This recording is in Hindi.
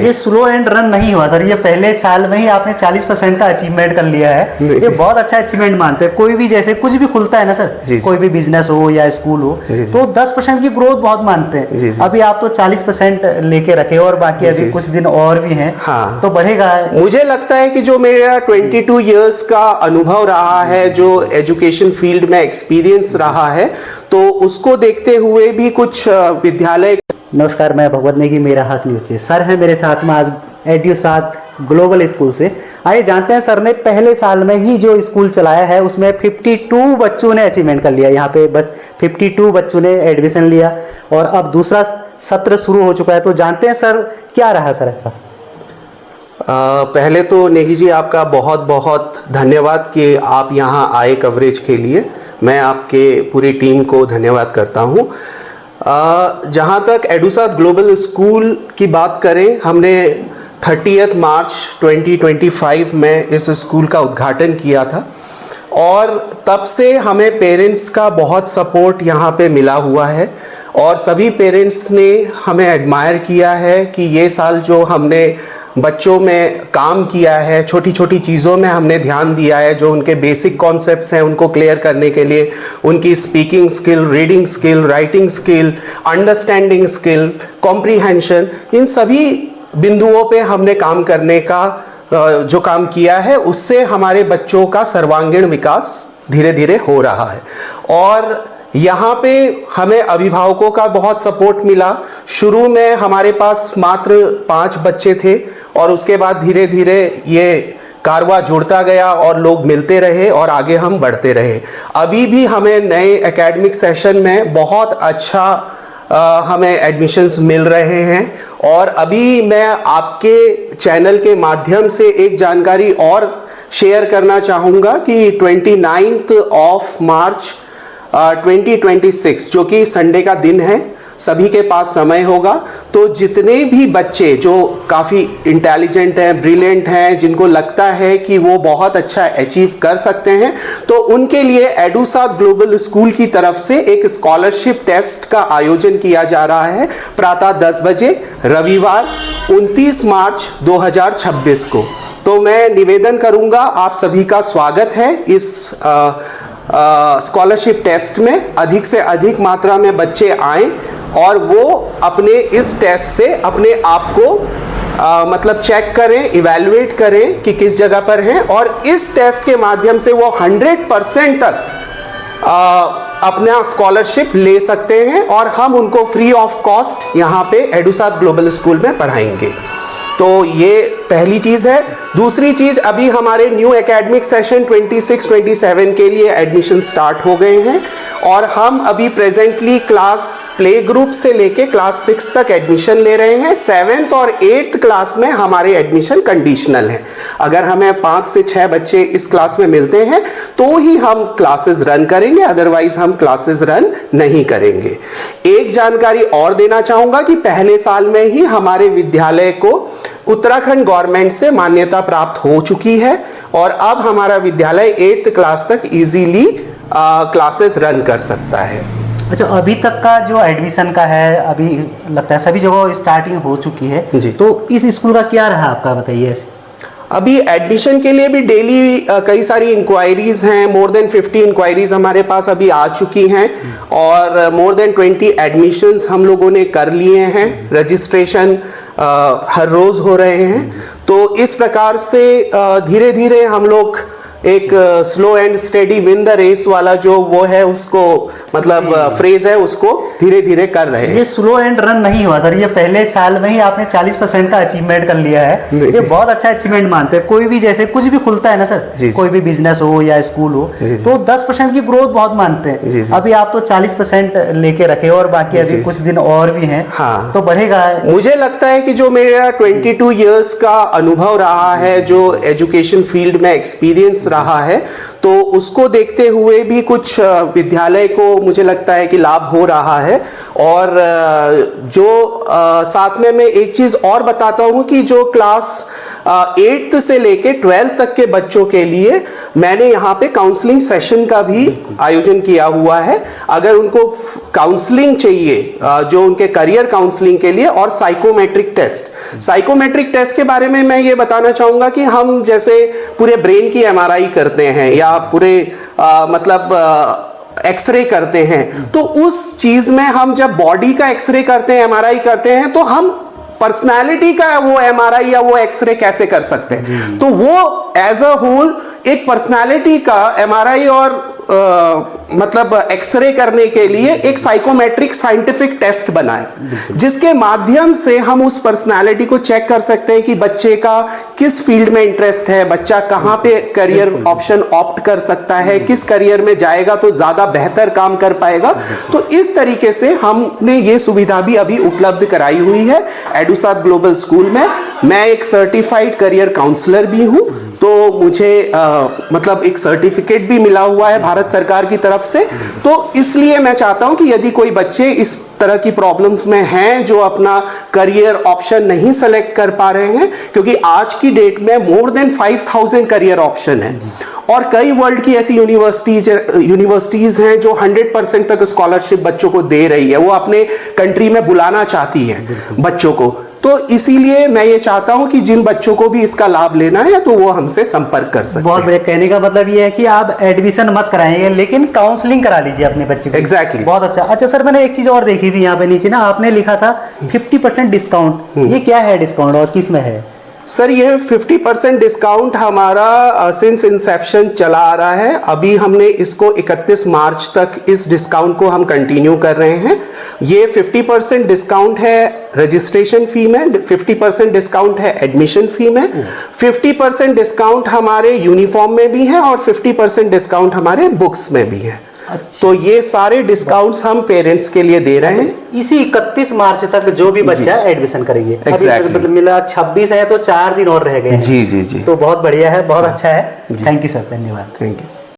ये स्लो एंड रन नहीं हुआ सर, ये पहले साल में ही आपने 40% का अचीवमेंट कर लिया है। ये बहुत अच्छा अचीवमेंट मानते हैं। कोई भी जैसे कुछ भी खुलता है ना सर, कोई भी बिजनेस हो या स्कूल हो, तो 10% की ग्रोथ बहुत मानते हैं। अभी आप तो 40% लेके रखे और बाकी अभी कुछ दिन और भी हैं, तो बढ़ेगा। मुझे लगता है कि जो मेरा 22 इयर्स का अनुभव रहा है, जो एजुकेशन फील्ड में एक्सपीरियंस रहा है, तो उसको देखते हुए भी कुछ विद्यालय। नमस्कार, मैं भगवत नेगी, मेरा हाथ न्यूज। सर है मेरे साथ में आज एड्यूसात ग्लोबल स्कूल से। आइए जानते हैं सर ने पहले साल में ही जो स्कूल चलाया है उसमें 52 बच्चों ने अचीवमेंट कर लिया। यहाँ पे 52 बच्चों ने एडमिशन लिया और अब दूसरा सत्र शुरू हो चुका है। तो जानते हैं सर क्या रहा सर ऐसा। पहले तो नेगी जी आपका बहुत बहुत धन्यवाद कि आप यहाँ आए कवरेज के लिए। मैं आपके पूरी टीम को धन्यवाद करता हूँ। जहाँ तक एडूसात ग्लोबल स्कूल की बात करें, हमने 30 मार्च 2025 में इस स्कूल का उद्घाटन किया था और तब से हमें पेरेंट्स का बहुत सपोर्ट यहाँ पे मिला हुआ है और सभी पेरेंट्स ने हमें एडमायर किया है कि ये साल जो हमने बच्चों में काम किया है, छोटी छोटी चीज़ों में हमने ध्यान दिया है, जो उनके बेसिक कॉन्सेप्ट्स हैं उनको क्लियर करने के लिए, उनकी speaking skill, reading skill, writing skill, understanding skill, comprehension, इन सभी बिंदुओं पे हमने काम करने का जो काम किया है उससे हमारे बच्चों का सर्वांगीण विकास धीरे धीरे हो रहा है। और यहाँ पे हमें अभिभावकों का बहुत सपोर्ट मिला। शुरू में हमारे पास मात्र 5 बच्चे थे और उसके बाद धीरे धीरे ये कारवां जुड़ता गया और लोग मिलते रहे और आगे हम बढ़ते रहे। अभी भी हमें नए एकेडमिक सेशन में बहुत अच्छा हमें एडमिशन्स मिल रहे हैं। और अभी मैं आपके चैनल के माध्यम से एक जानकारी और शेयर करना चाहूँगा कि 29 मार्च 2026 जो कि संडे का दिन है, सभी के पास समय होगा, तो जितने भी बच्चे जो काफ़ी इंटेलिजेंट हैं, ब्रिलियंट हैं, जिनको लगता है कि वो बहुत अच्छा अचीव कर सकते हैं, तो उनके लिए एडूसात ग्लोबल स्कूल की तरफ से एक स्कॉलरशिप टेस्ट का आयोजन किया जा रहा है प्रातः 10 बजे रविवार 29 मार्च 2026 को। तो मैं निवेदन करूंगा, आप सभी का स्वागत है इस स्कॉलरशिप टेस्ट में। अधिक से अधिक मात्रा में बच्चे आएं और वो अपने इस टेस्ट से अपने आप को मतलब चेक करें, इवैल्यूएट करें कि किस जगह पर हैं और इस टेस्ट के माध्यम से वो 100% तक अपना स्कॉलरशिप ले सकते हैं और हम उनको फ्री ऑफ कॉस्ट यहाँ पे एडूसात ग्लोबल स्कूल में पढ़ाएंगे। तो ये पहली चीज़ है। दूसरी चीज़, अभी हमारे न्यू एकेडमिक सेशन 26-27 के लिए एडमिशन स्टार्ट हो गए हैं और हम अभी प्रेजेंटली क्लास प्ले ग्रुप से लेके क्लास 6 तक एडमिशन ले रहे हैं। 7th और 8th क्लास में हमारे एडमिशन कंडीशनल हैं। अगर हमें 5 से 6 बच्चे इस क्लास में मिलते हैं तो ही हम क्लासेस रन करेंगे, अदरवाइज हम क्लासेस रन नहीं करेंगे। एक जानकारी और देना चाहूँगा कि पहले साल में ही हमारे विद्यालय को उत्तराखंड गवर्नमेंट से मान्यता प्राप्त हो चुकी है और अब हमारा विद्यालय 8th क्लास तक इजीली क्लासेस रन कर सकता है। अच्छा, अभी तक का जो एडमिशन का है, अभी लगता है सभी जगह स्टार्टिंग हो चुकी है जी, तो इस स्कूल का क्या रहा आपका, बताइए। अभी एडमिशन के लिए भी डेली कई सारी इंक्वायरीज हैं। मोर देन 50 इंक्वायरीज हमारे पास अभी आ चुकी हैं और मोर देन 20 एडमिशन्स हम लोगों ने कर लिए हैं। रजिस्ट्रेशन हर रोज हो रहे हैं। तो इस प्रकार से धीरे धीरे हम लोग एक slow and steady win the race वाला जो वो है उसको मतलब फ्रेज है उसको धीरे धीरे कर रहे हैं। ये स्लो एंड रन नहीं हुआ सर, ये पहले साल में ही आपने 40% का अचीवमेंट कर लिया है। ये बहुत अच्छा अचीवमेंट मानते हैं। कोई भी जैसे कुछ भी खुलता है ना सर, कोई भी बिजनेस हो या स्कूल हो, तो 10% की ग्रोथ बहुत मानते हैं। अभी आप तो 40% लेके रखे और बाकी अभी कुछ दिन और भी हैं, तो बढ़ेगा। मुझे लगता है कि जो मेरा 22 इयर्स का अनुभव रहा है, जो एजुकेशन फील्ड में एक्सपीरियंस रहा है, तो उसको देखते हुए भी कुछ विद्यालय को मुझे लगता है कि लाभ हो रहा है। और जो साथ में मैं एक चीज़ और बताता हूँ कि जो क्लास 8th से लेके 12th तक के बच्चों के लिए मैंने यहाँ पे काउंसलिंग सेशन का भी आयोजन किया हुआ है। अगर उनको काउंसलिंग चाहिए, जो उनके करियर काउंसलिंग के लिए, और साइकोमेट्रिक टेस्ट के बारे में मैं ये बताना चाहूंगा कि हम जैसे पूरे ब्रेन की एमआरआई करते हैं या पूरे एक्सरे करते हैं, तो उस चीज में हम जब बॉडी का एक्सरे करते हैं, एमआरआई करते हैं, तो हम पर्सनालिटी का वो एमआरआई या वो एक्सरे कैसे कर सकते हैं। तो वो एज अ होल एक पर्सनालिटी का एमआरआई और एक्सरे करने के लिए एक साइकोमेट्रिक साइंटिफिक टेस्ट बनाए, जिसके माध्यम से हम उस पर्सनालिटी को चेक कर सकते हैं कि बच्चे का किस फील्ड में इंटरेस्ट है, बच्चा कहां पे करियर ऑप्शन ऑप्ट कर सकता है, किस करियर में जाएगा तो ज्यादा बेहतर काम कर पाएगा। तो इस तरीके से हमने ये सुविधा भी अभी उपलब्ध कराई हुई है एडुसात ग्लोबल स्कूल में। मैं एक सर्टिफाइड करियर काउंसलर भी हूं, तो मुझे एक सर्टिफिकेट भी मिला हुआ है भारत सरकार की तरफ से। तो इसलिए मैं चाहता हूं कि यदि कोई बच्चे इस तरह की प्रॉब्लम्स में हैं, जो अपना करियर ऑप्शन नहीं सेलेक्ट कर पा रहे हैं, क्योंकि आज की डेट में मोर देन 5000 करियर ऑप्शन है, और कई वर्ल्ड की ऐसी यूनिवर्सिटीज हैं जो 100% तक स्कॉलरशिप बच्चों को दे रही है, वो अपने कंट्री में बुलाना चाहती है बच्चों को। तो इसीलिए मैं ये चाहता हूं कि जिन बच्चों को भी इसका लाभ लेना है तो वो हमसे संपर्क कर सकते हैं। बहुत बढ़िया। कहने का मतलब ये है कि आप एडमिशन मत कराएंगे, लेकिन काउंसलिंग करा लीजिए अपने बच्चे को। एग्जैक्टली। बहुत अच्छा। अच्छा सर, मैंने एक चीज और देखी थी यहाँ पे नीचे ना, आपने लिखा था 50% डिस्काउंट। ये क्या है डिस्काउंट और किस में है? सर, ये 50% डिस्काउंट हमारा सिंस इंसेप्शन चला आ रहा है। अभी हमने इसको 31 मार्च तक इस डिस्काउंट को हम कंटिन्यू कर रहे हैं। ये 50% डिस्काउंट है रजिस्ट्रेशन फी में, 50% डिस्काउंट है एडमिशन फी में, 50% डिस्काउंट हमारे यूनिफॉर्म में भी है, और 50% डिस्काउंट हमारे बुक्स में भी है। तो ये सारे डिस्काउंट्स हम पेरेंट्स के लिए दे रहे हैं। इसी 31 मार्च तक जो भी बच्चा एडमिशन करेंगे। Exactly. मतलब मिला 26 है तो 4 दिन और रह गए हैं। जी। तो बहुत बढ़िया है, बहुत अच्छा है। थैंक यू सर, धन्यवाद। Thank you.